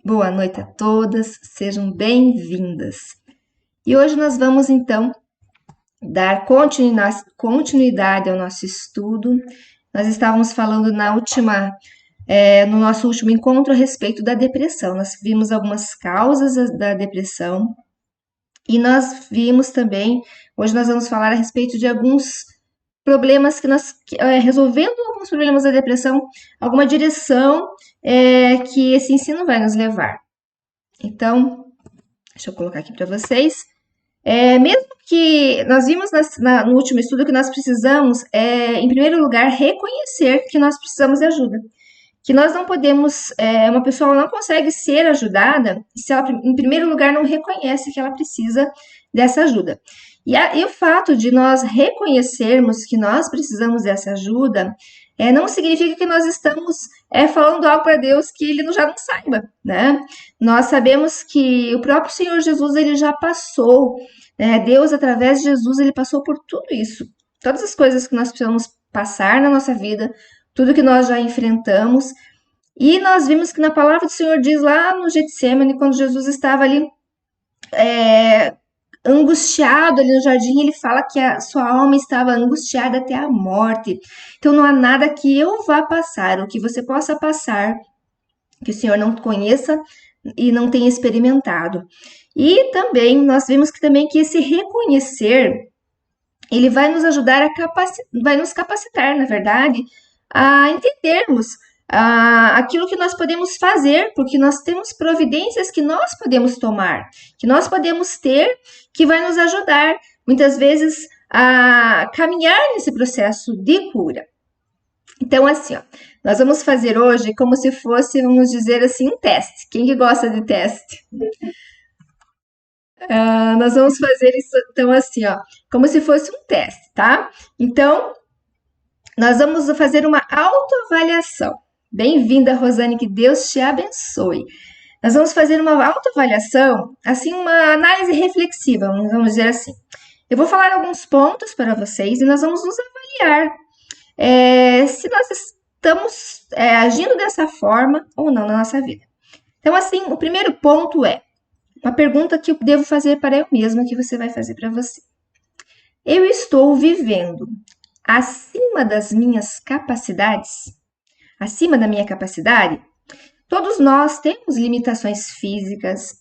Boa noite a todas, sejam bem-vindas. E hoje nós vamos então dar continuidade ao nosso estudo. Nós estávamos falando no nosso último encontro a respeito da depressão. Nós vimos algumas causas da depressão e nós vimos também, hoje nós vamos falar a respeito de alguns problemas resolvendo alguns problemas da depressão, alguma direção que esse ensino vai nos levar. Então, deixa eu colocar aqui para vocês. Mesmo que nós vimos no último estudo que nós precisamos, em primeiro lugar, reconhecer que nós precisamos de ajuda. Que nós não podemos, uma pessoa não consegue ser ajudada se ela, em primeiro lugar, não reconhece que ela precisa dessa ajuda. E o fato de nós reconhecermos que nós precisamos dessa ajuda não significa que nós estamos falando algo para Deus que Ele já não saiba, né? Nós sabemos que o próprio Senhor Jesus, Ele já passou, né? Deus, através de Jesus, Ele passou por tudo isso. Todas as coisas que nós precisamos passar na nossa vida, tudo que nós já enfrentamos. E nós vimos que na palavra do Senhor diz lá no Getsemane, quando Jesus estava ali angustiado ali no jardim, ele fala que a sua alma estava angustiada até a morte. Então não há nada que eu vá passar, ou que você possa passar, que o Senhor não conheça e não tenha experimentado. E também nós vimos que esse reconhecer, ele vai nos ajudar vai nos capacitar, na verdade, a entendermos aquilo que nós podemos fazer, porque nós temos providências que nós podemos tomar, que nós podemos ter, que vai nos ajudar, muitas vezes, a caminhar nesse processo de cura. Então, assim, nós vamos fazer hoje como se fosse, vamos dizer assim, um teste. Quem que gosta de teste? Nós vamos fazer isso, então, assim, como se fosse um teste, tá? Então, nós vamos fazer uma autoavaliação. Bem-vinda, Rosane, que Deus te abençoe. Nós vamos fazer uma autoavaliação, assim, uma análise reflexiva, vamos dizer assim. Eu vou falar alguns pontos para vocês e nós vamos nos avaliar se nós estamos agindo dessa forma ou não na nossa vida. Então, assim, o primeiro ponto é uma pergunta que eu devo fazer para eu mesma, que você vai fazer para você. Eu estou vivendo acima das minhas capacidades? Acima da minha capacidade? Todos nós temos limitações físicas,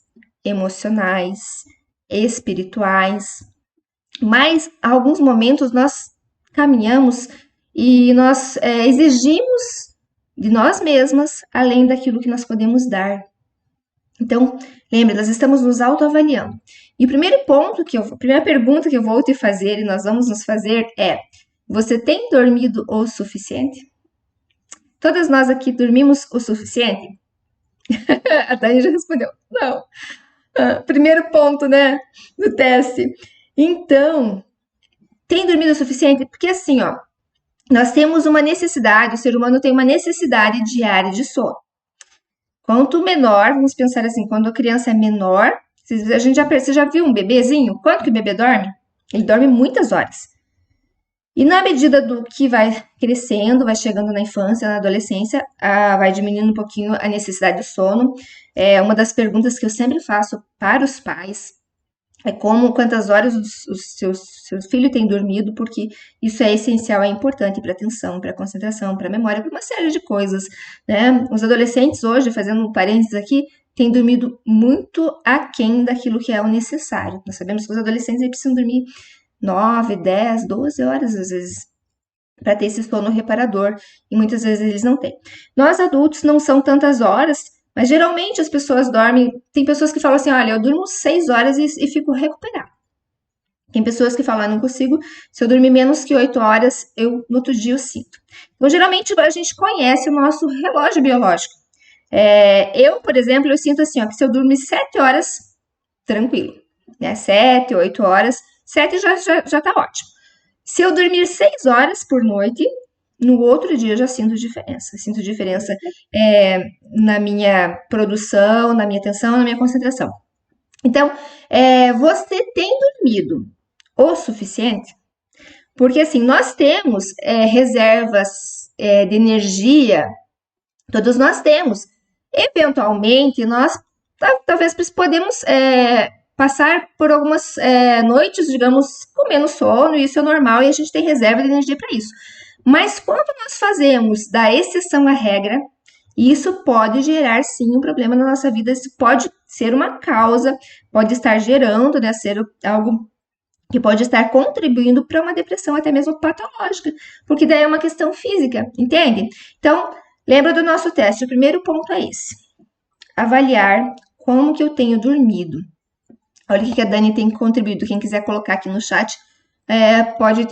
emocionais, espirituais, mas em alguns momentos nós caminhamos e nós exigimos de nós mesmas além daquilo que nós podemos dar. Então, lembre, nós estamos nos autoavaliando. E o primeiro ponto a primeira pergunta que eu vou te fazer e nós vamos nos fazer é: você tem dormido o suficiente? Todas nós aqui dormimos o suficiente? A Dani já respondeu, não. Primeiro ponto, né, do teste. Então, tem dormido o suficiente? Porque assim, nós temos uma necessidade, o ser humano tem uma necessidade diária de sono. Quanto menor, vamos pensar assim, quando a criança é menor, você já viu um bebezinho? Quanto que o bebê dorme? Ele dorme muitas horas. E na medida do que vai crescendo, vai chegando na infância, na adolescência, vai diminuindo um pouquinho a necessidade do sono. Uma das perguntas que eu sempre faço para os pais é quantas horas o seu filho tem dormido, porque isso é essencial, é importante para a atenção, para a concentração, para a memória, para uma série de coisas, né? Os adolescentes hoje, fazendo um parênteses aqui, têm dormido muito aquém daquilo que é o necessário. Nós sabemos que os adolescentes precisam dormir 9, 10, 12 horas, às vezes, para ter esse sono reparador, e muitas vezes eles não têm. Nós adultos não são tantas horas, mas geralmente as pessoas dormem, tem pessoas que falam assim, olha, eu durmo 6 horas e fico recuperado. Tem pessoas que falam, não consigo, se eu dormir menos que 8 horas, no outro dia eu sinto. Então, geralmente, a gente conhece o nosso relógio biológico. Eu, por exemplo, eu sinto assim, que se eu dormir 7 horas, tranquilo, né? 7, 8 horas, 7 já tá ótimo. Se eu dormir 6 horas por noite, no outro dia eu já sinto diferença. Sinto diferença na minha produção, na minha atenção, na minha concentração. Então, você tem dormido o suficiente? Porque, assim, nós temos reservas de energia, todos nós temos. Eventualmente, nós talvez podemos passar por algumas noites, digamos, com menos sono, e isso é normal e a gente tem reserva de energia para isso. Mas quando nós fazemos da exceção à regra, isso pode gerar sim um problema na nossa vida, isso pode ser uma causa, pode estar gerando, né, ser algo que pode estar contribuindo para uma depressão até mesmo patológica, porque daí é uma questão física, entende? Então, lembra do nosso teste, o primeiro ponto é esse: avaliar como que eu tenho dormido. Olha o que a Dani tem contribuído, quem quiser colocar aqui no chat, pode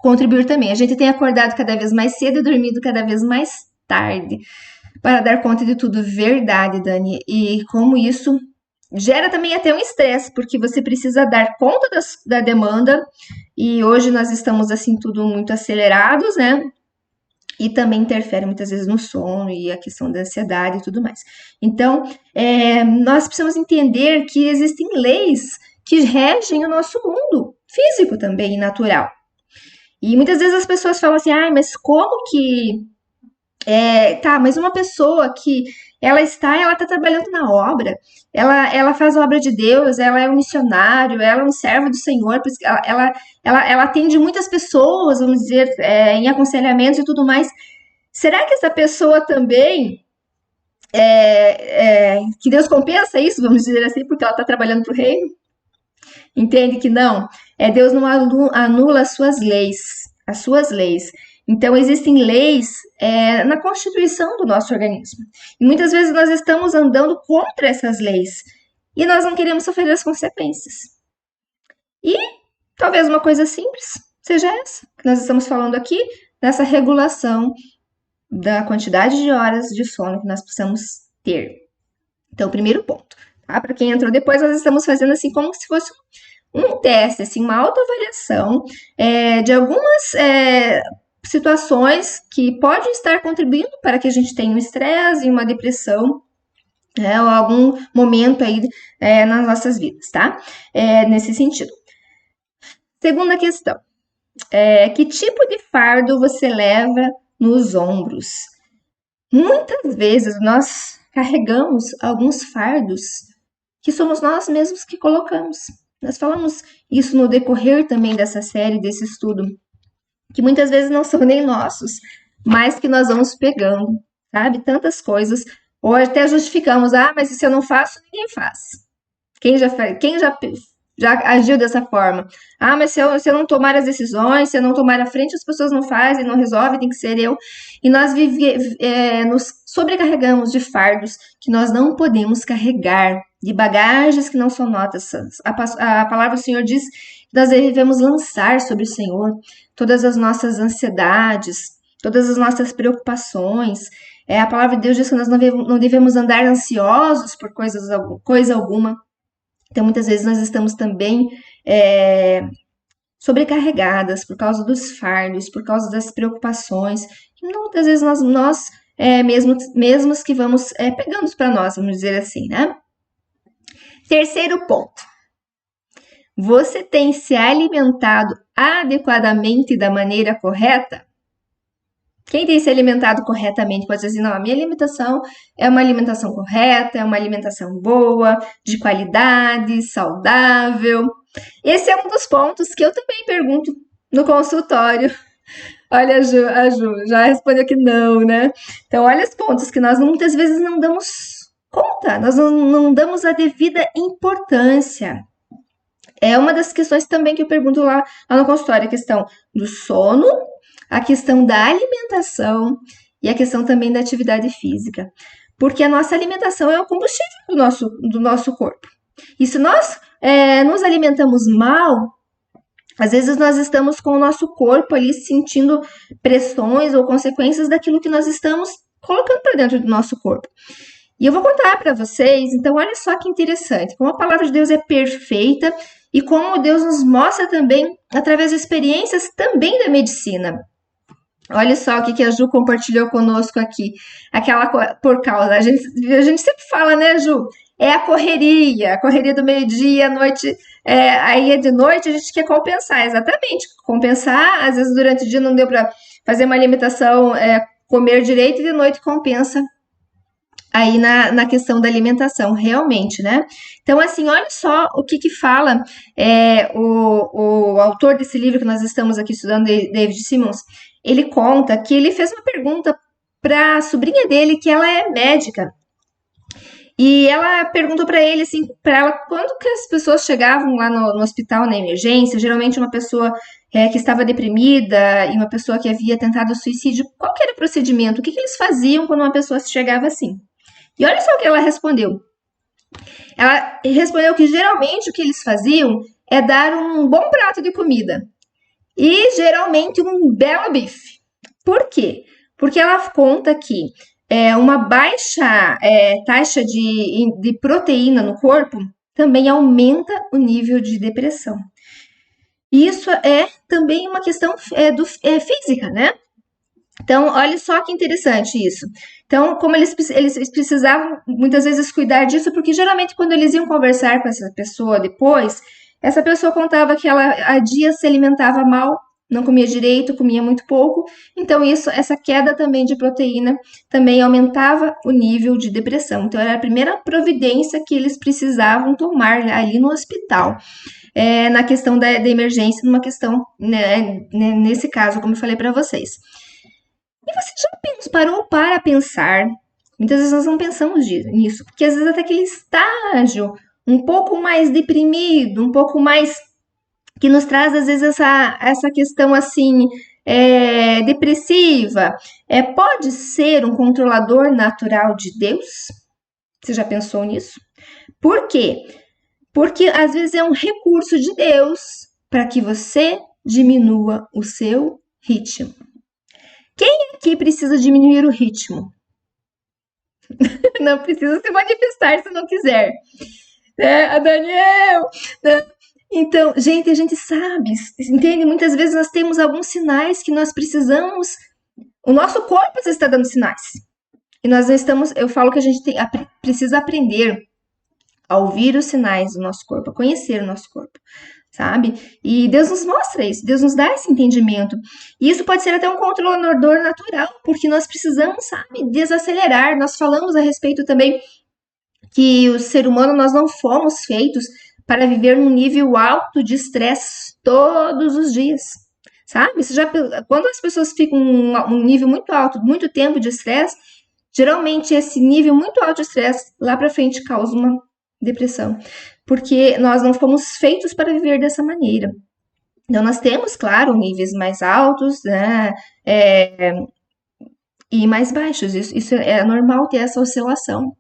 contribuir também. A gente tem acordado cada vez mais cedo e dormido cada vez mais tarde para dar conta de tudo. Verdade, Dani. E como isso gera também até um estresse, porque você precisa dar conta da demanda, e hoje nós estamos assim tudo muito acelerados, né? E também interfere muitas vezes no sono e a questão da ansiedade e tudo mais. Então, nós precisamos entender que existem leis que regem o nosso mundo físico também, natural. E muitas vezes as pessoas falam assim, mas como que... mas uma pessoa que ela tá trabalhando na obra, ela faz a obra de Deus, ela é um missionário, ela é um servo do Senhor, ela atende muitas pessoas, vamos dizer, em aconselhamentos e tudo mais. Será que essa pessoa também, que Deus compensa isso, vamos dizer assim, porque ela está trabalhando para o reino? Entende que não? Deus não anula as suas leis. Então, existem leis na constituição do nosso organismo. E muitas vezes nós estamos andando contra essas leis. E nós não queremos sofrer as consequências. E talvez uma coisa simples seja essa, que nós estamos falando aqui, nessa regulação da quantidade de horas de sono que nós precisamos ter. Então, primeiro ponto. Tá? Para quem entrou depois, nós estamos fazendo assim como se fosse um teste, assim, uma autoavaliação de algumas situações que podem estar contribuindo para que a gente tenha um estresse e uma depressão, ou algum momento aí nas nossas vidas, tá? Nesse sentido. Segunda questão. Que tipo de fardo você leva nos ombros? Muitas vezes nós carregamos alguns fardos que somos nós mesmos que colocamos. Nós falamos isso no decorrer também dessa série, desse estudo, que muitas vezes não são nem nossos, mas que nós vamos pegando, sabe? Tantas coisas, ou até justificamos, mas se eu não faço, ninguém faz. Quem já agiu dessa forma? Mas se eu não tomar as decisões, se eu não tomar a frente, as pessoas não fazem, não resolvem, tem que ser eu. E nós nos sobrecarregamos de fardos que nós não podemos carregar, de bagagens que não são nossas. A palavra do Senhor diz que nós devemos lançar sobre o Senhor todas as nossas ansiedades, todas as nossas preocupações. A palavra de Deus diz que nós não devemos andar ansiosos por coisa alguma. Então, muitas vezes nós estamos também sobrecarregadas por causa dos fardos, por causa das preocupações. E muitas vezes nós mesmos que vamos pegando para nós, vamos dizer assim, né? Terceiro ponto. Você tem se alimentado adequadamente da maneira correta? Quem tem se alimentado corretamente pode dizer, não, a minha alimentação é uma alimentação correta, é uma alimentação boa, de qualidade, saudável. Esse é um dos pontos que eu também pergunto no consultório. Olha, a Ju já respondeu que não, né? Então, olha os pontos que nós muitas vezes não damos conta, nós não damos a devida importância. É uma das questões também que eu pergunto lá no consultório, a questão do sono, a questão da alimentação e a questão também da atividade física. Porque a nossa alimentação é o combustível do nosso corpo. E se nós nos alimentamos mal, às vezes nós estamos com o nosso corpo ali sentindo pressões ou consequências daquilo que nós estamos colocando para dentro do nosso corpo. E eu vou contar para vocês, então olha só que interessante, como a palavra de Deus é perfeita e como Deus nos mostra também através de experiências também da medicina. Olha só o que a Ju compartilhou conosco aqui. A gente sempre fala, né, Ju? É a correria do meio-dia, à noite. Aí de noite a gente quer compensar, exatamente. Compensar, às vezes durante o dia não deu para fazer uma alimentação, comer direito, e de noite compensa aí na questão da alimentação, realmente, né? Então, assim, olha só o que fala o autor desse livro que nós estamos aqui estudando, David Simmons. Ele conta que ele fez uma pergunta para a sobrinha dele, que ela é médica, e ela perguntou para ele, assim, para ela, quando que as pessoas chegavam lá no hospital, na emergência, geralmente uma pessoa que estava deprimida e uma pessoa que havia tentado suicídio, qual que era o procedimento? O que eles faziam quando uma pessoa chegava assim? E olha só o que ela respondeu. Ela respondeu que geralmente o que eles faziam é dar um bom prato de comida e geralmente um belo bife. Por quê? Porque ela conta que uma baixa taxa de proteína no corpo também aumenta o nível de depressão. Isso é também uma questão física, né? Então, olha só que interessante isso. Então, como eles precisavam muitas vezes cuidar disso, porque geralmente quando eles iam conversar com essa pessoa depois, essa pessoa contava que ela há dias se alimentava mal, não comia direito, comia muito pouco. Então, essa queda também de proteína também aumentava o nível de depressão. Então, era a primeira providência que eles precisavam tomar ali no hospital. Na questão da emergência, numa questão, né, nesse caso, como eu falei para vocês. E você já parou para pensar? Muitas vezes nós não pensamos nisso, porque às vezes até aquele estágio um pouco mais deprimido, um pouco mais que nos traz às vezes essa questão assim depressiva, pode ser um controlador natural de Deus? Você já pensou nisso? Por quê? Porque às vezes é um recurso de Deus para que você diminua o seu ritmo. Quem aqui precisa diminuir o ritmo? Não precisa se manifestar se não quiser. A Daniel! Né? Então, gente, a gente sabe, entende? Muitas vezes nós temos alguns sinais que nós precisamos. O nosso corpo está dando sinais. E nós estamos. Eu falo que a gente precisa aprender a ouvir os sinais do nosso corpo, a conhecer o nosso corpo. Sabe? E Deus nos mostra isso, Deus nos dá esse entendimento. E isso pode ser até um controlador natural, porque nós precisamos, sabe, desacelerar. Nós falamos a respeito também que o ser humano, nós não fomos feitos para viver num nível alto de estresse todos os dias, sabe? Quando as pessoas ficam um nível muito alto, muito tempo de estresse, geralmente esse nível muito alto de estresse lá para frente causa uma depressão, porque nós não fomos feitos para viver dessa maneira. Então, nós temos, claro, níveis mais altos, né, e mais baixos. Isso é normal ter essa oscilação.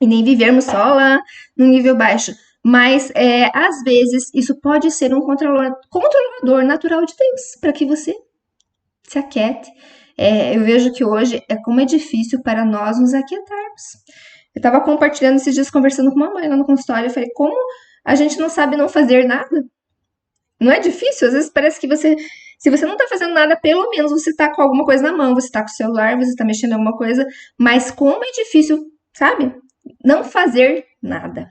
E nem vivermos só lá no nível baixo. Mas, às vezes, isso pode ser um controlador natural de Deus, para que você se aquiete. Eu vejo que hoje como é difícil para nós nos aquietarmos. Eu estava compartilhando esses dias, conversando com uma mãe lá no consultório. Eu falei, como a gente não sabe não fazer nada? Não é difícil? Às vezes parece que se você não está fazendo nada, pelo menos você está com alguma coisa na mão, você está com o celular, você está mexendo em alguma coisa. Mas como é difícil, sabe? Não fazer nada.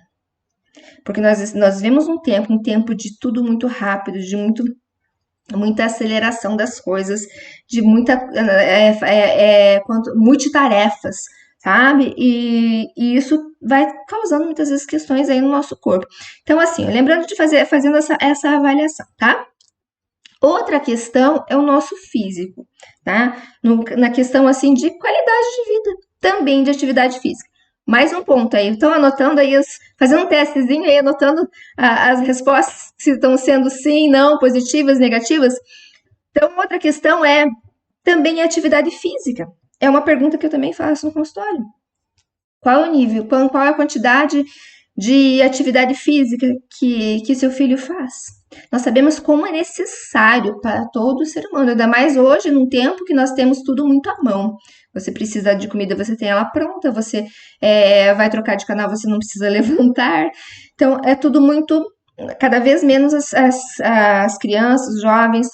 Porque nós vivemos um tempo de tudo muito rápido, de muita aceleração das coisas, de multitarefas, sabe? E isso vai causando muitas vezes questões aí no nosso corpo. Então, assim, lembrando de fazendo essa avaliação, tá? Outra questão é o nosso físico, tá? Na questão, assim, de qualidade de vida, também de atividade física. Mais um ponto aí, estão anotando aí, fazendo um testezinho aí, anotando as respostas, se estão sendo sim, não, positivas, negativas. Então, outra questão é também a atividade física. É uma pergunta que eu também faço no consultório. Qual é o nível, qual é a quantidade de atividade física que seu filho faz? Nós sabemos como é necessário para todo ser humano, ainda mais hoje, num tempo que nós temos tudo muito à mão. Você precisa de comida, você tem ela pronta, você vai trocar de canal, você não precisa levantar. Então, é tudo muito, cada vez menos as crianças, os jovens,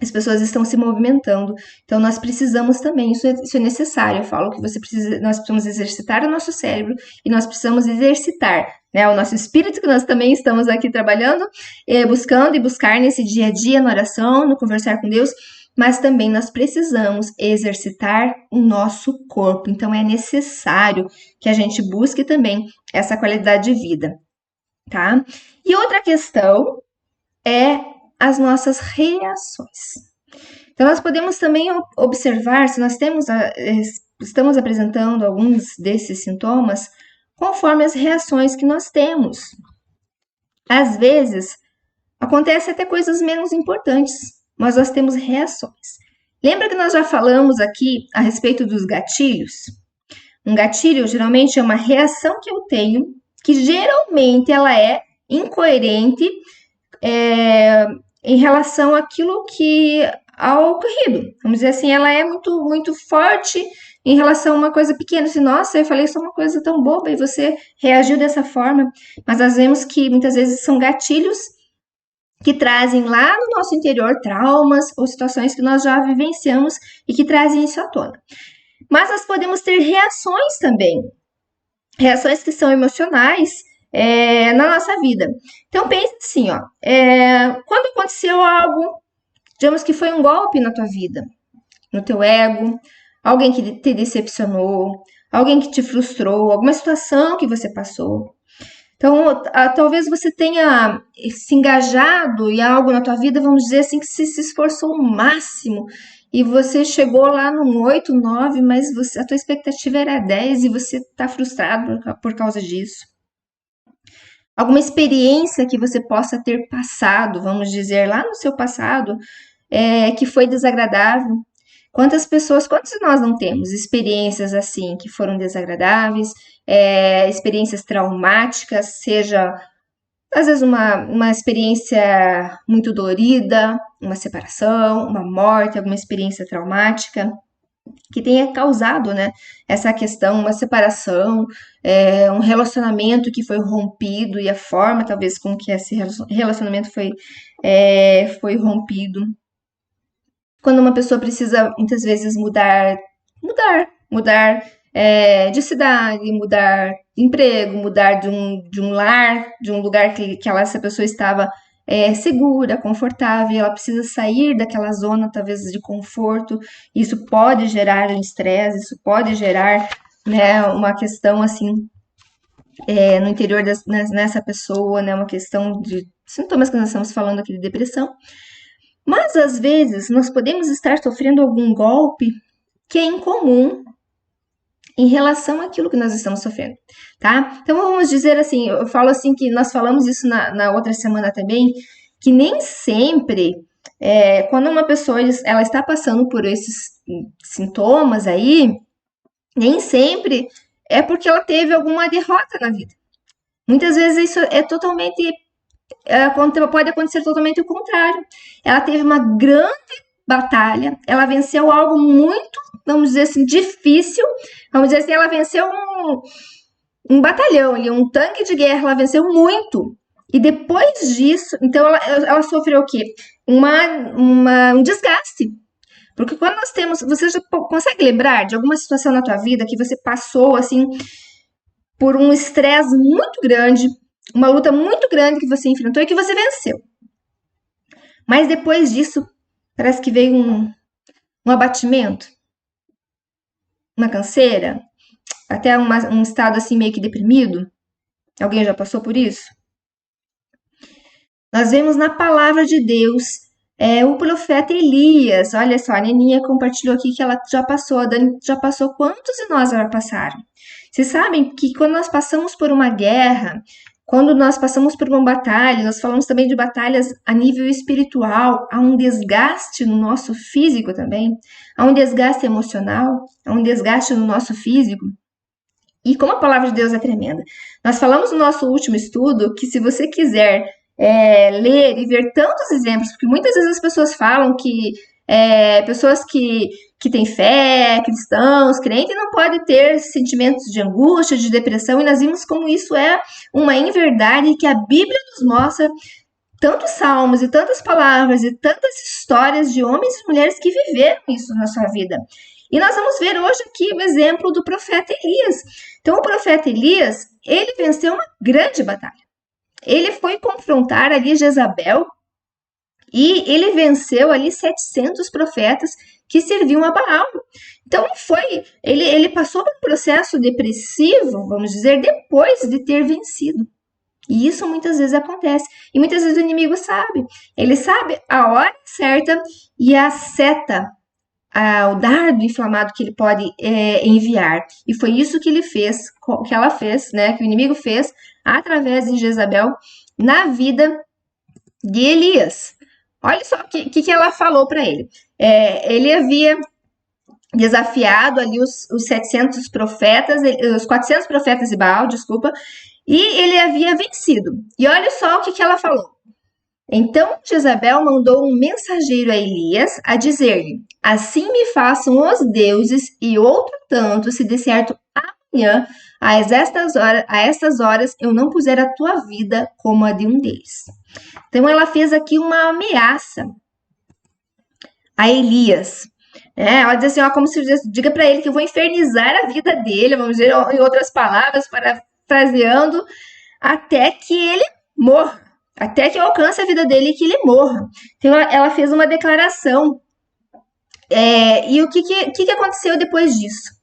as pessoas estão se movimentando. Então, nós precisamos também, isso é necessário. Eu falo que nós precisamos exercitar o nosso cérebro e nós precisamos exercitar, né, o nosso espírito, que nós também estamos aqui trabalhando, buscar nesse dia a dia, na oração, no conversar com Deus, mas também nós precisamos exercitar o nosso corpo. Então, é necessário que a gente busque também essa qualidade de vida, tá? E outra questão é as nossas reações. Então, nós podemos também observar se nós estamos apresentando alguns desses sintomas conforme as reações que nós temos. Às vezes, acontece até coisas menos importantes, mas nós temos reações. Lembra que nós já falamos aqui a respeito dos gatilhos? Um gatilho geralmente é uma reação que eu tenho, que geralmente ela é incoerente em relação ao ocorrido. Vamos dizer assim, ela é muito, muito forte em relação a uma coisa pequena. Assim, nossa, eu falei só uma coisa tão boba e você reagiu dessa forma. Mas nós vemos que muitas vezes são gatilhos que trazem lá no nosso interior traumas ou situações que nós já vivenciamos e que trazem isso à tona. Mas nós podemos ter reações também, reações que são emocionais na nossa vida. Então pense assim, quando aconteceu algo, digamos que foi um golpe na tua vida, no teu ego, alguém que te decepcionou, alguém que te frustrou, alguma situação que você passou. Então, talvez você tenha se engajado em algo na tua vida, vamos dizer assim, que se esforçou o máximo e você chegou lá num 8, 9, mas a tua expectativa era 10 e você está frustrado por causa disso. Alguma experiência que você possa ter passado, vamos dizer, lá no seu passado, que foi desagradável. Quantos de nós não temos experiências assim que foram desagradáveis, experiências traumáticas, seja às vezes uma experiência muito dolorida, uma separação, uma morte, alguma experiência traumática que tenha causado, né, essa questão, uma separação, um relacionamento que foi rompido e a forma talvez com que esse relacionamento foi rompido. Quando uma pessoa precisa, muitas vezes, mudar de cidade, mudar de emprego, mudar de um lar, de um lugar que essa pessoa estava segura, confortável, ela precisa sair daquela zona, talvez, de conforto. Isso pode gerar um estresse, isso pode gerar, né, uma questão, assim, no interior nessa pessoa, né, uma questão de sintomas que nós estamos falando aqui de depressão. Mas, às vezes, nós podemos estar sofrendo algum golpe que é incomum em relação àquilo que nós estamos sofrendo, tá? Então, vamos dizer assim, eu falo assim que nós falamos isso na outra semana também, que nem sempre, quando uma pessoa ela está passando por esses sintomas aí, nem sempre é porque ela teve alguma derrota na vida. Muitas vezes isso é totalmente pode acontecer totalmente o contrário. Ela teve uma grande batalha, ela venceu algo muito, vamos dizer assim, difícil. Vamos dizer assim, ela venceu um batalhão, um tanque de guerra, ela venceu muito. E depois disso, então ela sofreu o quê? Um desgaste. Porque quando nós temos, você já consegue lembrar de alguma situação na tua vida que você passou, assim, por um estresse muito grande, uma luta muito grande que você enfrentou e que você venceu. Mas depois disso, parece que veio um abatimento, uma canseira, até um estado assim meio que deprimido. Alguém já passou por isso? Nós vemos na palavra de Deus o profeta Elias. Olha só, a Neninha compartilhou aqui que ela já passou, a Dani já passou. Quantos de nós já passaram? Vocês sabem que quando nós passamos por uma guerra, quando nós passamos por uma batalha, nós falamos também de batalhas a nível espiritual, há um desgaste no nosso físico também, há um desgaste emocional, há um desgaste no nosso físico. E como a palavra de Deus é tremenda. Nós falamos no nosso último estudo que se você quiser ler e ver tantos exemplos, porque muitas vezes as pessoas falam que pessoas que têm fé, cristãos, crentes, não podem ter sentimentos de angústia, de depressão, e nós vimos como isso é uma inverdade que a Bíblia nos mostra tantos salmos e tantas palavras e tantas histórias de homens e mulheres que viveram isso na sua vida. E nós vamos ver hoje aqui o exemplo do profeta Elias. Então, o profeta Elias, ele venceu uma grande batalha. Ele foi confrontar ali Jezabel E ele venceu ali 700 profetas que serviam a Baal. Então ele passou por um processo depressivo, vamos dizer, depois de ter vencido. E isso muitas vezes acontece. E muitas vezes o inimigo sabe. Ele sabe a hora certa e a seta, o dardo inflamado que ele pode enviar. E foi isso que ele fez, que ela fez, né? Que o inimigo fez através de Jezabel na vida de Elias. Olha só o que ela falou para ele. Ele havia desafiado ali os 700 profetas, os 400 profetas de Baal, desculpa, e ele havia vencido. E olha só o que ela falou. Então Jezabel mandou um mensageiro a Elias a dizer-lhe: assim me façam os deuses e outro tanto, se de certo amanhã, a estas horas, eu não puser a tua vida como a de um deles. Então ela fez aqui uma ameaça a Elias. Ela diz assim, como se diga para ele que eu vou infernizar a vida dele, vamos dizer, em outras palavras, parafraseando, até que ele morra, até que eu alcance a vida dele e que ele morra. Então ela fez uma declaração. E o que aconteceu depois disso?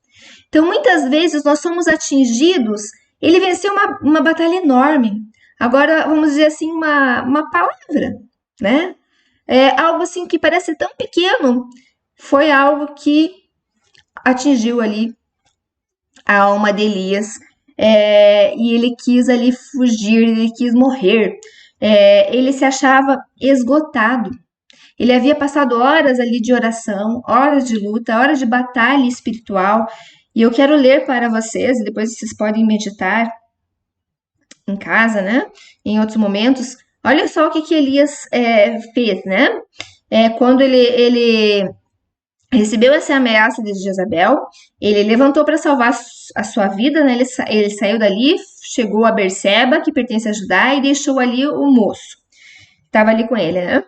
Então muitas vezes nós somos atingidos. Ele venceu uma batalha enorme. Agora vamos dizer assim, uma palavra, né? Algo assim que parece tão pequeno, foi algo que atingiu ali a alma de Elias, e ele quis ali fugir, ele quis morrer. Ele se achava esgotado. Ele havia passado horas ali de oração, horas de luta, horas de batalha espiritual. E eu quero ler para vocês, depois vocês podem meditar em casa, né? Em outros momentos. Olha só o que Elias fez, né? Quando ele recebeu essa ameaça de Jezabel, ele levantou para salvar a sua vida, né? Ele saiu dali, chegou a Berseba, que pertence a Judá, e deixou ali o moço, que estava ali com ele, né?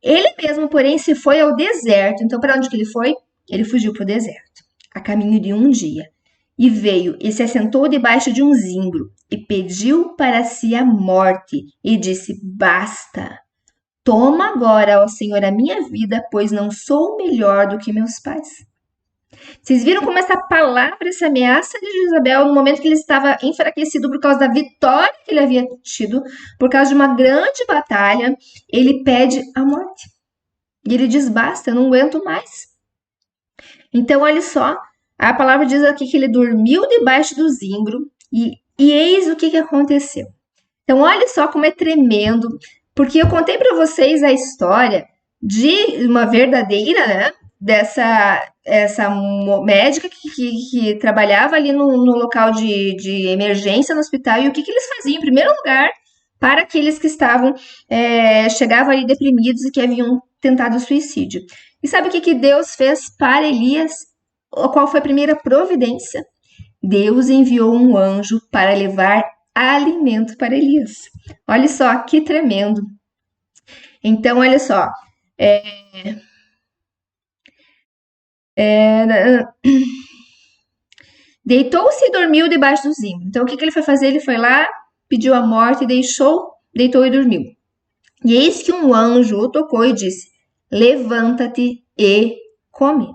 Ele mesmo, porém, se foi ao deserto. Então, para onde que ele foi? Ele fugiu para o deserto, a caminho de um dia. E veio e se assentou debaixo de um zimbro, e pediu para si a morte, e disse, basta. Toma agora, ó Senhor, a minha vida, pois não sou melhor do que meus pais. Vocês viram como essa palavra, essa ameaça de Jezabel, no momento que ele estava enfraquecido por causa da vitória que ele havia tido, por causa de uma grande batalha, ele pede a morte. E ele diz, basta, eu não aguento mais. Então, olha só, a palavra diz aqui que ele dormiu debaixo do zimbro, e eis o que aconteceu. Então, olha só como é tremendo, porque eu contei para vocês a história de uma verdadeira, né, essa médica que trabalhava ali no local de emergência no hospital, e o que eles faziam, em primeiro lugar, para aqueles que chegavam ali deprimidos e que haviam tentado suicídio. E sabe o que Deus fez para Elias? Qual foi a primeira providência? Deus enviou um anjo para levar alimento para Elias. Olha só que tremendo. Então, olha só. Deitou-se e dormiu debaixo do zimbro. Então, o que ele foi fazer? Ele foi lá, pediu a morte, deitou e dormiu. E eis que um anjo o tocou e disse, levanta-te e come.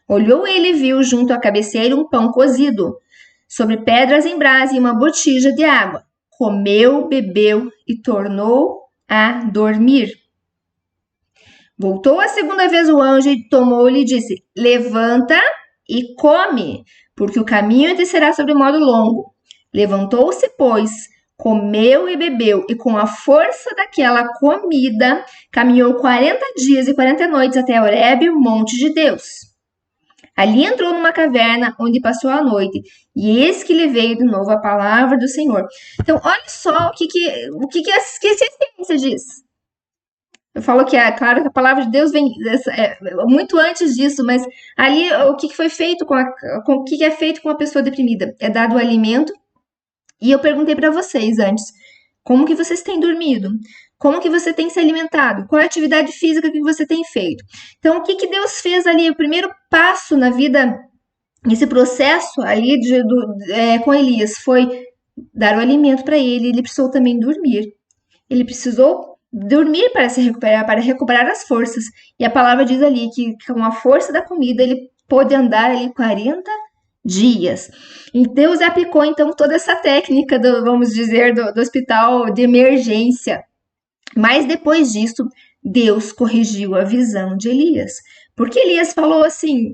Olhou ele e viu junto à cabeceira um pão cozido, sobre pedras em brasa e uma botija de água. Comeu, bebeu e tornou a dormir. Voltou a segunda vez o anjo e tomou-lhe e disse, levanta e come, porque o caminho te será sobre modo longo. Levantou-se, pois, comeu e bebeu, e com a força daquela comida, caminhou 40 dias e 40 noites até Horebe, o monte de Deus. Ali entrou numa caverna, onde passou a noite, e eis que lhe veio de novo a palavra do Senhor. Então, olha só o que a ciência diz. Eu falo que claro que a palavra de Deus vem muito antes disso, mas ali o que foi feito o que é feito com a pessoa deprimida? É dado o alimento. E eu perguntei para vocês antes, como que vocês têm dormido? Como que você tem se alimentado? Qual é a atividade física que você tem feito? Então, o que Deus fez ali? O primeiro passo na vida, esse processo ali com Elias, foi dar o alimento para ele. Ele precisou também dormir. Ele precisou dormir para se recuperar, para recuperar as forças. E a palavra diz ali que com a força da comida ele pôde andar ali 40 dias. E Deus aplicou então toda essa técnica vamos dizer, do hospital de emergência. Mas depois disso, Deus corrigiu a visão de Elias. Porque Elias falou assim: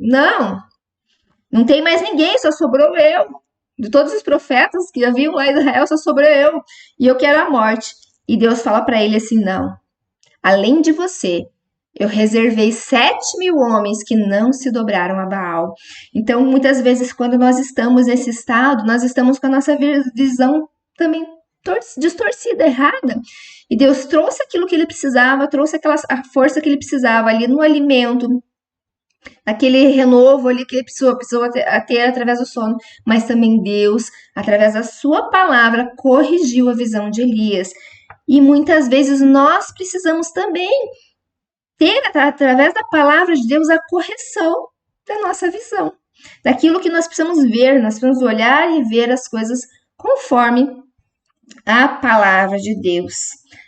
não tem mais ninguém, só sobrou eu. De todos os profetas que haviam lá em Israel, só sobrou eu. E eu quero a morte. E Deus fala para ele assim: não, além de você, eu reservei 7.000 homens que não se dobraram a Baal. Então, muitas vezes, quando nós estamos nesse estado, nós estamos com a nossa visão também distorcida, errada. E Deus trouxe aquilo que ele precisava, trouxe a força que ele precisava ali no alimento, aquele renovo ali que ele precisou ter através do sono. Mas também Deus, através da sua palavra, corrigiu a visão de Elias. E muitas vezes nós precisamos também ter, através da palavra de Deus, a correção da nossa visão. Daquilo que nós precisamos ver, nós precisamos olhar e ver as coisas conforme a palavra de Deus.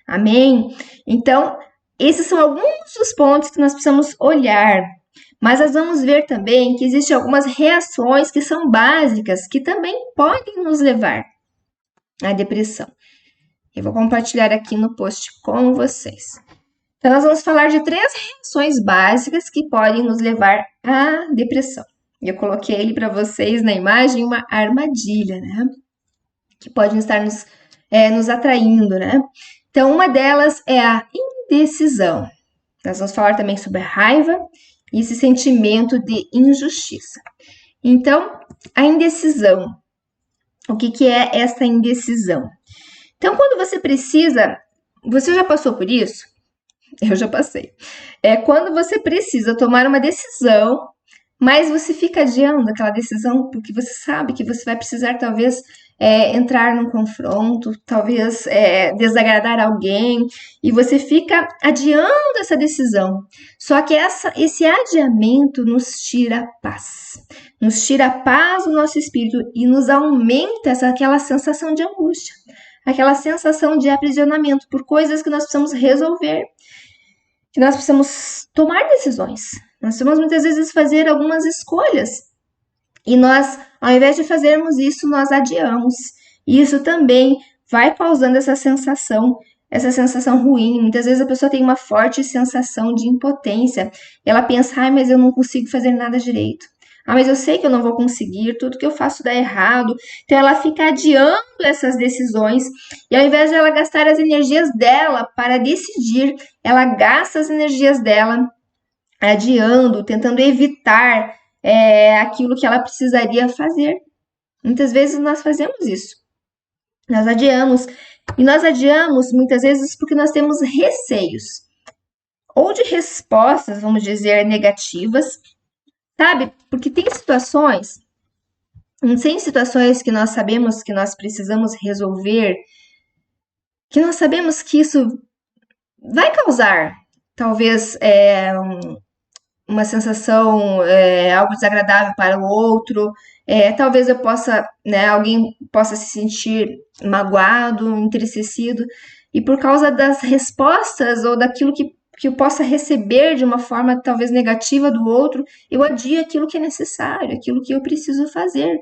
Amém? Então, esses são alguns dos pontos que nós precisamos olhar. Mas nós vamos ver também que existem algumas reações que são básicas, que também podem nos levar à depressão. Eu vou compartilhar aqui no post com vocês. Então, nós vamos falar de 3 reações básicas que podem nos levar à depressão. Eu coloquei ele para vocês na imagem, uma armadilha, né? Que pode estar nos atraindo, né? Então, uma delas é a indecisão. Nós vamos falar também sobre a raiva e esse sentimento de injustiça. Então, a indecisão. O que é essa indecisão? Então, quando você precisa... Você já passou por isso? Eu já passei. É quando você precisa tomar uma decisão, mas você fica adiando aquela decisão porque você sabe que você vai precisar, talvez, entrar num confronto, talvez desagradar alguém, e você fica adiando essa decisão. Só que esse adiamento nos tira a paz. Nos tira a paz do nosso espírito e nos aumenta aquela sensação de angústia, aquela sensação de aprisionamento por coisas que nós precisamos resolver, que nós precisamos tomar decisões. Nós precisamos muitas vezes fazer algumas escolhas. E nós, ao invés de fazermos isso, nós adiamos. E isso também vai causando essa sensação ruim. Muitas vezes a pessoa tem uma forte sensação de impotência. Ela pensa, mas eu não consigo fazer nada direito. Mas eu sei que eu não vou conseguir, tudo que eu faço dá errado. Então ela fica adiando essas decisões e ao invés de ela gastar as energias dela para decidir, ela gasta as energias dela adiando, tentando evitar aquilo que ela precisaria fazer. Muitas vezes nós fazemos isso. Nós adiamos. E nós adiamos muitas vezes porque nós temos receios. Ou de respostas, vamos dizer, negativas. Sabe? Porque tem situações que nós sabemos que nós precisamos resolver, que nós sabemos que isso vai causar, talvez, uma sensação, algo desagradável para o outro, talvez alguém possa se sentir magoado, entristecido, e por causa das respostas ou daquilo que eu possa receber de uma forma talvez negativa do outro, eu adio aquilo que é necessário, aquilo que eu preciso fazer.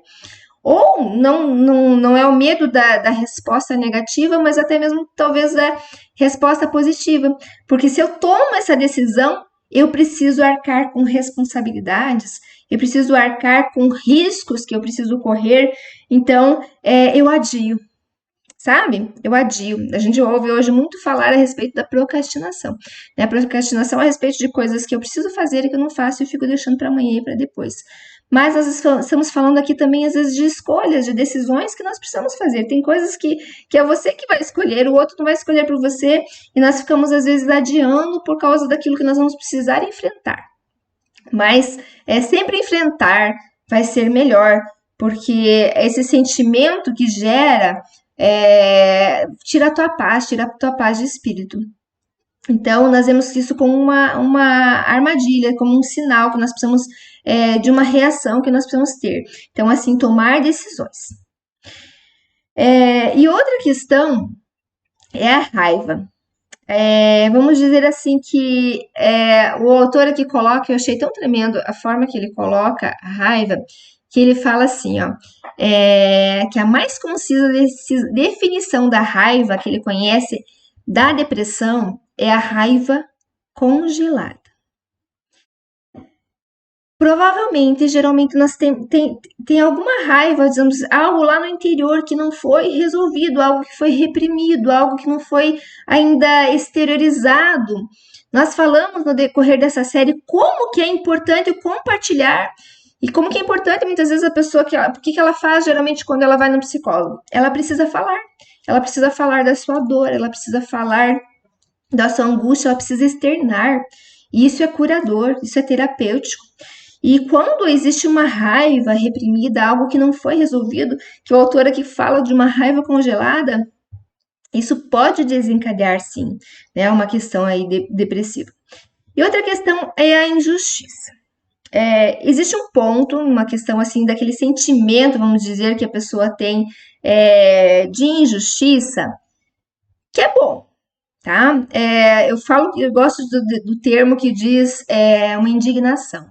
Ou não é o medo da resposta negativa, mas até mesmo talvez a resposta positiva. Porque se eu tomo essa decisão, eu preciso arcar com responsabilidades, eu preciso arcar com riscos que eu preciso correr, então eu adio. Sabe? Eu adio. A gente ouve hoje muito falar a respeito da procrastinação. A procrastinação é a respeito de coisas que eu preciso fazer e que eu não faço e fico deixando para amanhã e para depois. Mas nós estamos falando aqui também, às vezes, de escolhas, de decisões que nós precisamos fazer. Tem coisas que é você que vai escolher, o outro não vai escolher por você, e nós ficamos, às vezes, adiando por causa daquilo que nós vamos precisar enfrentar. Mas sempre enfrentar vai ser melhor, porque esse sentimento que gera tira a tua paz de espírito. Então, nós vemos isso como uma armadilha, como um sinal que nós precisamos de uma reação que nós precisamos ter. Então, assim, tomar decisões. E outra questão é a raiva. Vamos dizer assim que o autor aqui coloca, eu achei tão tremendo a forma que ele coloca a raiva, que ele fala assim, ó, que a mais concisa definição da raiva que ele conhece da depressão é a raiva congelada. Provavelmente, geralmente, nós tem alguma raiva, digamos, algo lá no interior que não foi resolvido, algo que foi reprimido, algo que não foi ainda exteriorizado. Nós falamos no decorrer dessa série como que é importante compartilhar e como que é importante muitas vezes a pessoa o que ela faz geralmente quando ela vai no psicólogo? Ela precisa falar. Ela precisa falar da sua dor, ela precisa falar da sua angústia, ela precisa externar. E isso é curador, isso é terapêutico. E quando existe uma raiva reprimida, algo que não foi resolvido, que o autor aqui fala de uma raiva congelada, isso pode desencadear, sim, né, uma questão aí depressiva. E outra questão é a injustiça. Existe um ponto, uma questão assim, daquele sentimento, vamos dizer, que a pessoa tem de injustiça, que é bom, tá? Eu gosto do termo que diz uma indignação.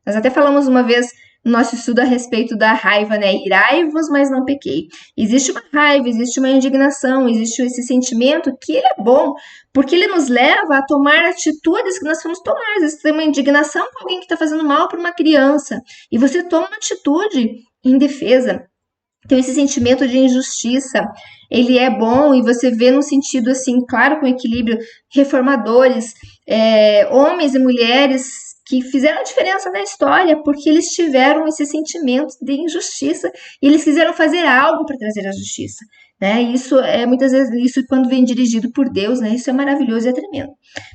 Nós até falamos uma vez no nosso estudo a respeito da raiva, né? Irai-vos, mas não pequei. Existe uma raiva, existe uma indignação, existe esse sentimento que ele é bom, porque ele nos leva a tomar atitudes que nós vamos tomar. Às vezes você tem uma indignação com alguém que está fazendo mal para uma criança, e você toma uma atitude em defesa. Então, esse sentimento de injustiça, ele é bom e você vê num sentido, assim, claro, com equilíbrio, reformadores, homens e mulheres que fizeram a diferença na história porque eles tiveram esse sentimento de injustiça e eles quiseram fazer algo para trazer a justiça, né? Isso muitas vezes, isso quando vem dirigido por Deus, né? Isso é maravilhoso e é tremendo.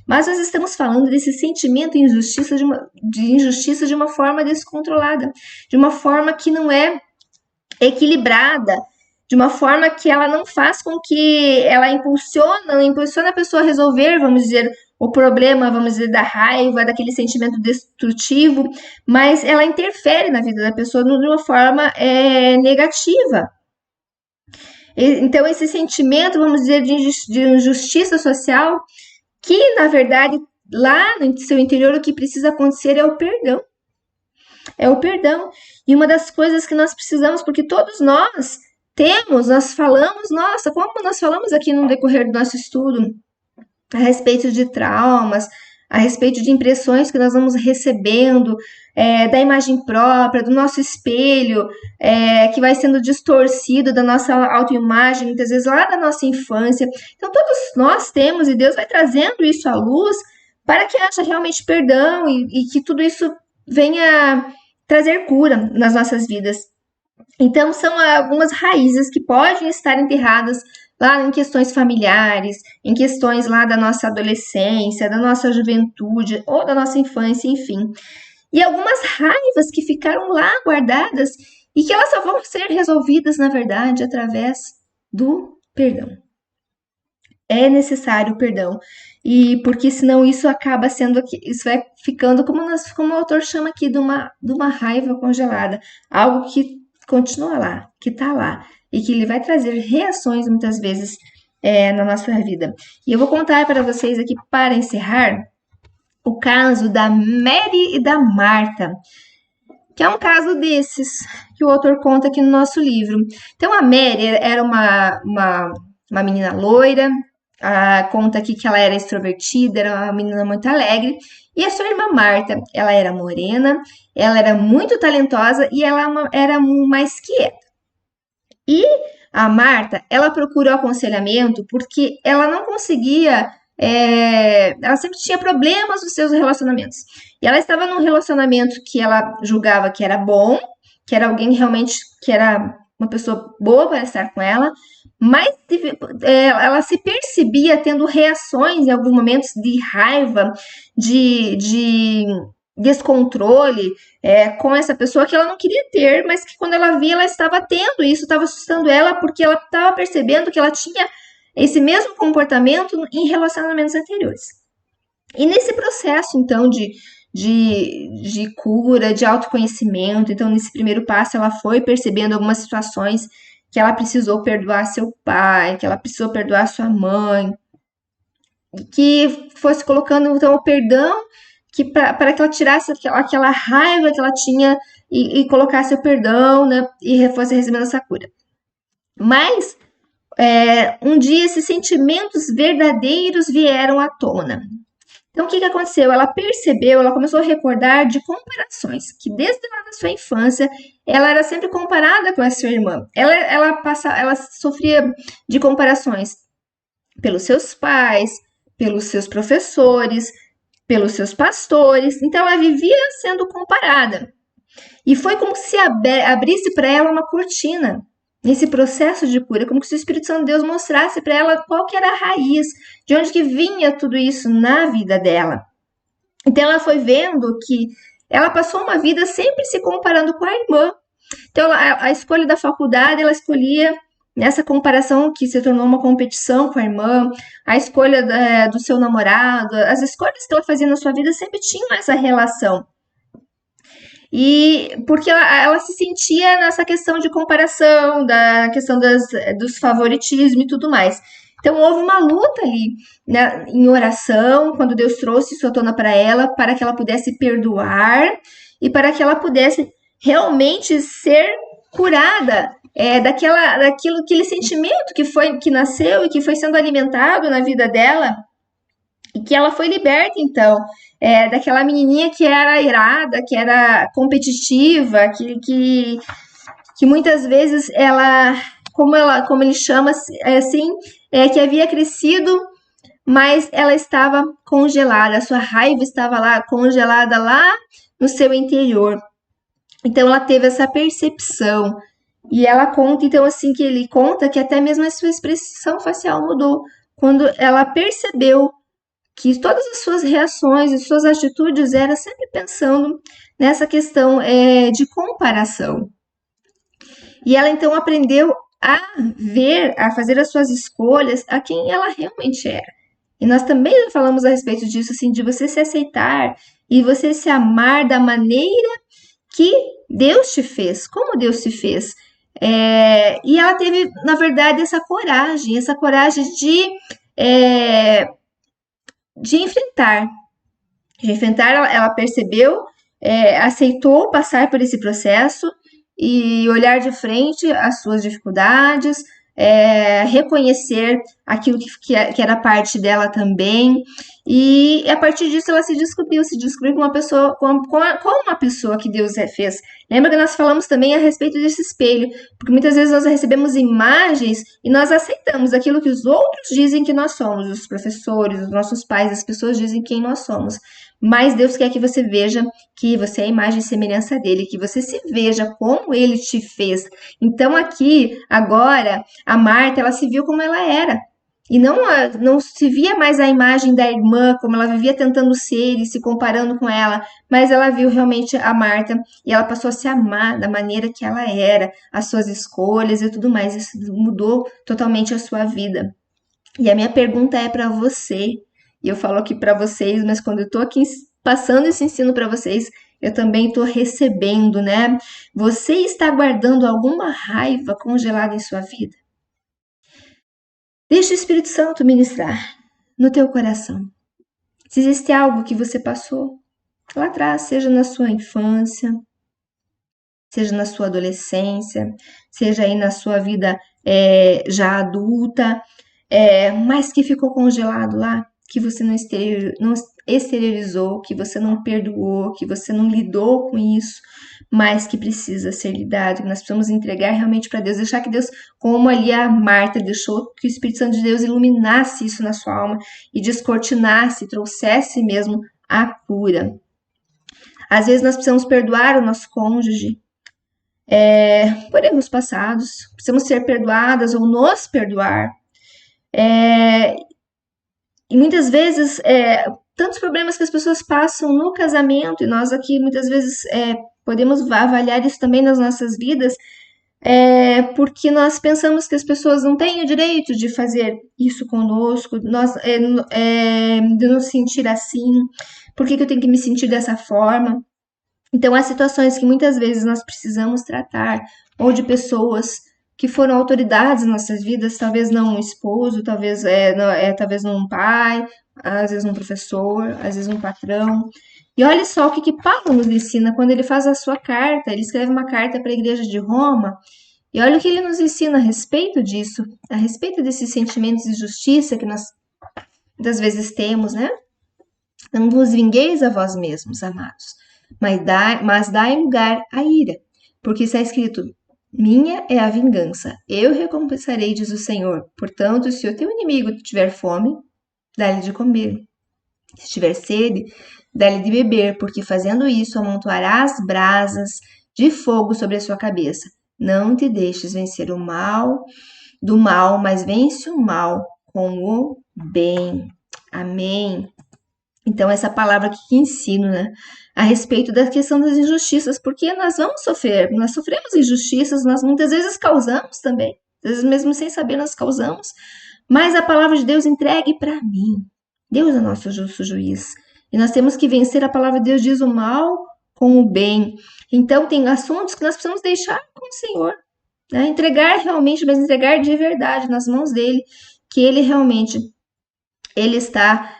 Mas nós estamos falando desse sentimento de injustiça de uma forma descontrolada, de uma forma que não é equilibrada, de uma forma que ela não faz com que ela impulsiona a pessoa a resolver, vamos dizer, o problema, vamos dizer, da raiva, daquele sentimento destrutivo, mas ela interfere na vida da pessoa de uma forma negativa. Então, esse sentimento, vamos dizer, de injustiça social, que, na verdade, lá no seu interior, o que precisa acontecer é o perdão. É o perdão. E uma das coisas que nós precisamos, porque todos nós nós falamos, nossa, como nós falamos aqui no decorrer do nosso estudo, a respeito de traumas, a respeito de impressões que nós vamos recebendo, da imagem própria, do nosso espelho, que vai sendo distorcido da nossa autoimagem, muitas vezes lá da nossa infância. Então, todos nós temos, e Deus vai trazendo isso à luz, para que haja realmente perdão e que tudo isso venha trazer cura nas nossas vidas. Então, são algumas raízes que podem estar enterradas lá em questões familiares, em questões lá da nossa adolescência, da nossa juventude ou da nossa infância, enfim. E algumas raivas que ficaram lá guardadas e que elas só vão ser resolvidas, na verdade, através do perdão. É necessário o perdão. E porque senão isso acaba sendo aqui, isso vai ficando como o autor chama aqui de uma raiva congelada, algo que continua lá, que está lá e que ele vai trazer reações muitas vezes na nossa vida. E eu vou contar para vocês aqui para encerrar o caso da Mary e da Marta, que é um caso desses que o autor conta aqui no nosso livro. Então a Mary era uma menina loira. Conta aqui que ela era extrovertida, era uma menina muito alegre. E a sua irmã Marta, ela era morena, ela era muito talentosa e ela era mais quieta. E a Marta, ela procurou aconselhamento porque ela não conseguia, ela sempre tinha problemas nos seus relacionamentos. E ela estava num relacionamento que ela julgava que era bom, que era alguém realmente que era uma pessoa boa para estar com ela, mas ela se percebia tendo reações em alguns momentos de raiva, de descontrole com essa pessoa que ela não queria ter, mas que quando ela via, ela estava tendo, e isso estava assustando ela, porque ela estava percebendo que ela tinha esse mesmo comportamento em relacionamentos anteriores. E nesse processo, então, de cura, de autoconhecimento, então, nesse primeiro passo, ela foi percebendo algumas situações que ela precisou perdoar seu pai, que ela precisou perdoar sua mãe. que fosse colocando então o perdão, que para que ela tirasse aquela raiva que ela tinha e colocasse o perdão, né, e fosse recebendo essa cura. Mas um dia esses sentimentos verdadeiros vieram à tona. Então, o que aconteceu? Ela percebeu, ela começou a recordar de comparações, que desde lá da sua infância, ela era sempre comparada com a sua irmã. Ela sofria de comparações pelos seus pais, pelos seus professores, pelos seus pastores. Então, ela vivia sendo comparada. E foi como se abrisse para ela uma cortina nesse processo de cura, como se o Espírito Santo de Deus mostrasse para ela qual que era a raiz, de onde que vinha tudo isso na vida dela. Então ela foi vendo que ela passou uma vida sempre se comparando com a irmã. Então a escolha da faculdade, ela escolhia nessa comparação que se tornou uma competição com a irmã, a escolha do seu namorado, as escolhas que ela fazia na sua vida sempre tinham essa relação. E porque ela se sentia nessa questão de comparação, da questão dos favoritismos e tudo mais. Então houve uma luta ali, né, em oração, quando Deus trouxe isso à tona para ela, para que ela pudesse perdoar e para que ela pudesse realmente ser curada aquele sentimento que nasceu e que foi sendo alimentado na vida dela e que ela foi liberta, então, daquela menininha que era irada, que era competitiva, que muitas vezes como ele chama, assim, que havia crescido, mas ela estava congelada, a sua raiva estava lá, congelada lá no seu interior. Então, ela teve essa percepção. E ela conta, então, assim, que ele conta que até mesmo a sua expressão facial mudou, quando ela percebeu que todas as suas reações e suas atitudes eram sempre pensando nessa questão de comparação. E ela então aprendeu a ver, a fazer as suas escolhas a quem ela realmente era. E nós também falamos a respeito disso, assim, de você se aceitar e você se amar da maneira que Deus te fez, como Deus te fez. E ela teve, na verdade, essa coragem de enfrentar. Ela percebeu, aceitou passar por esse processo e olhar de frente as suas dificuldades, reconhecer aquilo que era parte dela também. E a partir disso ela se descobriu como uma pessoa, como uma pessoa que Deus fez. Lembra que nós falamos também a respeito desse espelho, porque muitas vezes nós recebemos imagens e nós aceitamos aquilo que os outros dizem que nós somos, os professores, os nossos pais, as pessoas dizem quem nós somos. Mas Deus quer que você veja que você é a imagem e semelhança dele, que você se veja como ele te fez. Então aqui, agora, a Marta, ela se viu como ela era. E não se via mais a imagem da irmã, como ela vivia tentando ser e se comparando com ela, mas ela viu realmente a Marta e ela passou a se amar da maneira que ela era, as suas escolhas e tudo mais. Isso mudou totalmente a sua vida. E a minha pergunta é para você, e eu falo aqui para vocês, mas quando eu tô aqui passando esse ensino para vocês, eu também estou recebendo, né? Você está guardando alguma raiva congelada em sua vida? Deixa o Espírito Santo ministrar no teu coração. Se existe algo que você passou lá atrás, seja na sua infância, seja na sua adolescência, seja aí na sua vida já adulta, mas que ficou congelado lá, que você não exteriorizou, que você não perdoou, que você não lidou com isso, mas que precisa ser lidado, que nós precisamos entregar realmente para Deus, deixar que Deus, como ali a Marta deixou, que o Espírito Santo de Deus iluminasse isso na sua alma e descortinasse, trouxesse mesmo a cura. Às vezes nós precisamos perdoar o nosso cônjuge por erros passados, precisamos ser perdoadas ou nos perdoar. E muitas vezes, tantos problemas que as pessoas passam no casamento, e nós aqui muitas vezes podemos avaliar isso também nas nossas vidas, porque nós pensamos que as pessoas não têm o direito de fazer isso conosco, de nos sentir assim, por que eu tenho que me sentir dessa forma? Então, há situações que muitas vezes nós precisamos tratar, ou de pessoas que foram autoridades nas nossas vidas, talvez não um esposo, talvez não um pai, às vezes um professor, às vezes um patrão. E olha só o que Paulo nos ensina quando ele faz a sua carta. Ele escreve uma carta para a igreja de Roma. E olha o que ele nos ensina a respeito disso, a respeito desses sentimentos de justiça que nós muitas vezes temos, né? Não vos vingueis a vós mesmos, amados, mas dai lugar à ira, porque está escrito: minha é a vingança, eu recompensarei, diz o Senhor. Portanto, se o teu inimigo tiver fome, dá-lhe de comer. Se tiver sede, dá-lhe de beber, porque fazendo isso amontoarás brasas de fogo sobre a sua cabeça. Não te deixes vencer o mal do mal, mas vence o mal com o bem. Amém. Então, essa palavra aqui que ensino, né, a respeito da questão das injustiças, porque nós vamos sofrer, nós sofremos injustiças, nós muitas vezes causamos também, às vezes mesmo sem saber nós causamos, mas a palavra de Deus entregue para mim. Deus é nosso justo juiz, e nós temos que vencer. A palavra de Deus diz o mal com o bem. Então, tem assuntos que nós precisamos deixar com o Senhor, né, entregar realmente, mas entregar de verdade nas mãos dele, que ele realmente, ele está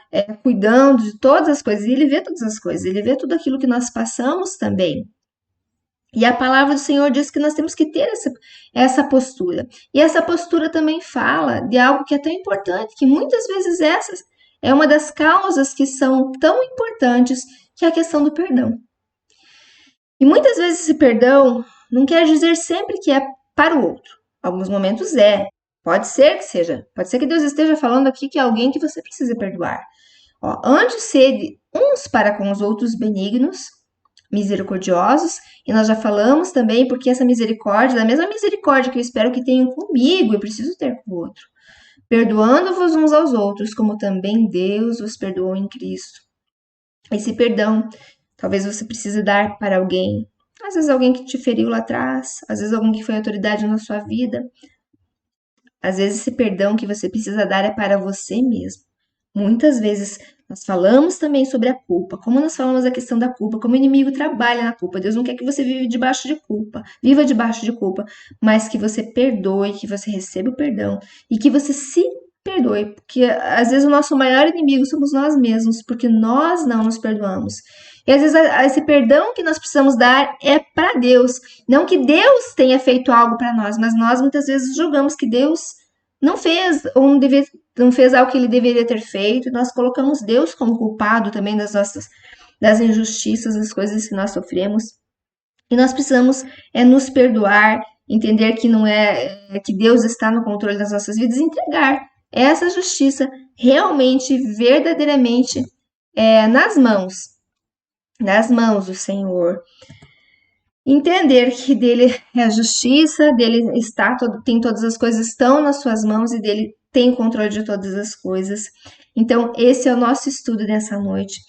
cuidando de todas as coisas, e ele vê todas as coisas, ele vê tudo aquilo que nós passamos também. E a palavra do Senhor diz que nós temos que ter essa postura. E essa postura também fala de algo que é tão importante, que muitas vezes essa é uma das causas que são tão importantes, que é a questão do perdão. E muitas vezes esse perdão não quer dizer sempre que é para o outro. Alguns momentos é. Pode ser que seja. Pode ser que Deus esteja falando aqui que é alguém que você precisa perdoar. Antes sede uns para com os outros benignos, misericordiosos, e nós já falamos também porque essa misericórdia, da mesma misericórdia que eu espero que tenham comigo, eu preciso ter com o outro, perdoando-vos uns aos outros, como também Deus vos perdoou em Cristo. Esse perdão, talvez você precise dar para alguém, às vezes alguém que te feriu lá atrás, às vezes alguém que foi autoridade na sua vida, às vezes esse perdão que você precisa dar é para você mesmo. Muitas vezes nós falamos também sobre a culpa, como nós falamos a questão da culpa, como o inimigo trabalha na culpa. Deus não quer que você viva debaixo de culpa, mas que você perdoe, que você receba o perdão e que você se perdoe, porque às vezes o nosso maior inimigo somos nós mesmos, porque nós não nos perdoamos. E às vezes esse perdão que nós precisamos dar é para Deus, não que Deus tenha feito algo para nós, mas nós muitas vezes julgamos que Deus não fez ou não fez algo que ele deveria ter feito. Nós colocamos Deus como culpado também das injustiças, das coisas que nós sofremos. E nós precisamos nos perdoar, entender que não que Deus está no controle das nossas vidas, e entregar essa justiça realmente, verdadeiramente nas mãos do Senhor. Entender que dele é a justiça, dele tem todas as coisas estão nas suas mãos e dele tem o controle de todas as coisas. Então, esse é o nosso estudo dessa noite.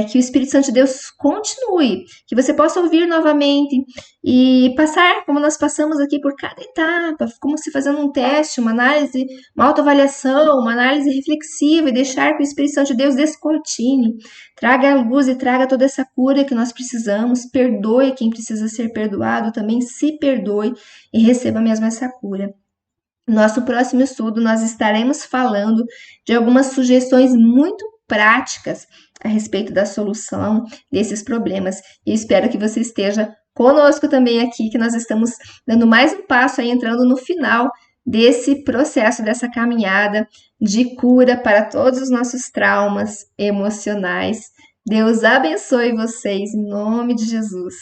Que o Espírito Santo de Deus continue, que você possa ouvir novamente e passar, como nós passamos aqui, por cada etapa, como se fazendo um teste, uma análise, uma autoavaliação, uma análise reflexiva, e deixar que o Espírito Santo de Deus descortine, traga a luz e traga toda essa cura que nós precisamos, perdoe quem precisa ser perdoado, também se perdoe e receba mesmo essa cura. No nosso próximo estudo, nós estaremos falando de algumas sugestões muito práticas a respeito da solução desses problemas. E espero que você esteja conosco também aqui, que nós estamos dando mais um passo aí, entrando no final desse processo, dessa caminhada de cura para todos os nossos traumas emocionais. Deus abençoe vocês, em nome de Jesus.